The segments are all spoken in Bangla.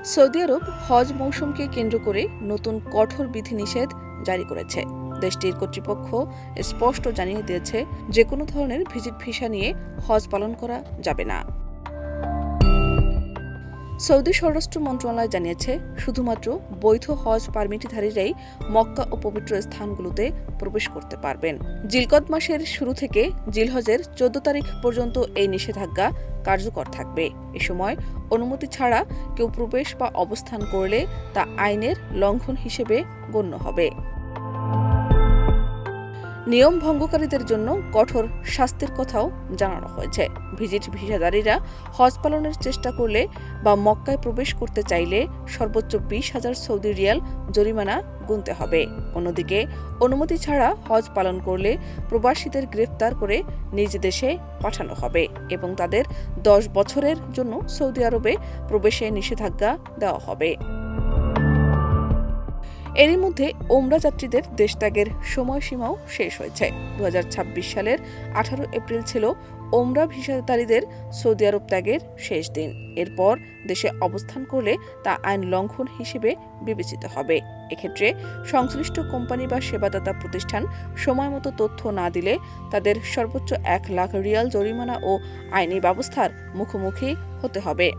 সৌদি আরব হজ মৌসুমকে কেন্দ্র করে নতুন কঠোর বিধিনিষেধ জারি করেছে। দেশটির কর্তৃপক্ষ স্পষ্ট জানিয়ে দিয়েছে, যে কোনো ধরনের ভিজিট ভিসা নিয়ে হজ পালন করা যাবে না। সৌদি স্বরাষ্ট্র মন্ত্রণালয় জানিয়েছে, শুধুমাত্র বৈধ হজ পারমিটধারীরাই মক্কা ও পবিত্র স্থানগুলোতে প্রবেশ করতে পারবেন। জিলকদ মাসের শুরু থেকে জিলহজের 14 তারিখ পর্যন্ত এই নিষেধাজ্ঞা কার্যকর থাকবে। এ সময় অনুমতি ছাড়া কেউ প্রবেশ বা অবস্থান করলে তা আইনের লঙ্ঘন হিসেবে গণ্য হবে। নিয়ম ভঙ্গকারীদের জন্য কঠোর শাস্তির কথাও জানানো হয়েছে। ভিজিট ভিসাধারীরা হজ পালনের চেষ্টা করলে বা মক্কায় প্রবেশ করতে চাইলে সর্বোচ্চ 20,000 সৌদি রিয়াল জরিমানা গুনতে হবে। অন্যদিকে অনুমতি ছাড়া হজ পালন করলে প্রবাসীদের গ্রেফতার করে নিজ দেশে পাঠানো হবে এবং তাদের 10 বছরের জন্য সৌদি আরবে প্রবেশে নিষেধাজ্ঞা দেওয়া হবে। এরই মধ্যে ওমরা যাত্রীদের দেশত্যাগের সময়সীমাও শেষ হয়েছে। 2026 সালের 18 এপ্রিল ছিল ওমরা ভিসাধারীদের সৌদি আরব ত্যাগের শেষ দিন। এরপর দেশে অবস্থান করলে তা আইন লঙ্ঘন হিসেবে বিবেচিত হবে। এক্ষেত্রে সংশ্লিষ্ট কোম্পানি বা সেবাদাতা প্রতিষ্ঠান সময়মতো তথ্য না দিলে তাদের সর্বোচ্চ 1 লাখ রিয়াল জরিমানা ও আইনি ব্যবস্থার মুখোমুখি হতে হবে।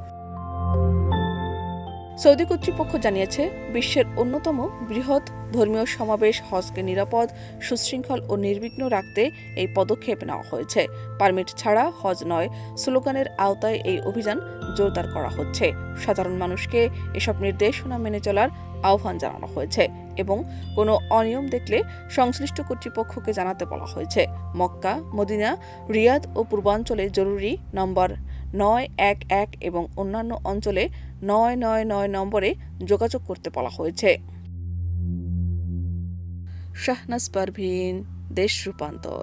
সৌদি কর্তৃপক্ষ জানিয়েছে, বিশ্বের অন্যতম বৃহৎ ধর্মীয় সমাবেশ হজকে নিরাপদ, সুশৃঙ্খল ও নির্বিঘ্ন রাখতে এই পদক্ষেপ নেওয়া হয়েছে। পারমিট ছাড়া হজ নয় স্লোগানের আওতায় এই অভিযান জোরদার করা হচ্ছে। সাধারণ মানুষকে এসব নির্দেশনা মেনে চলার আহ্বান জানানো হয়েছে এবং কোনো অনিয়ম দেখলে সংশ্লিষ্ট কর্তৃপক্ষকে জানাতে বলা হয়েছে। মক্কা, মদিনা, রিয়াদ ও পূর্বাঞ্চলে জরুরি নম্বর 911 এবং অন্যান্য অঞ্চলে 999 নম্বরে যোগাযোগ করতে বলা হয়েছে। শাহনাজ পারভীন, দেশ রূপান্তর।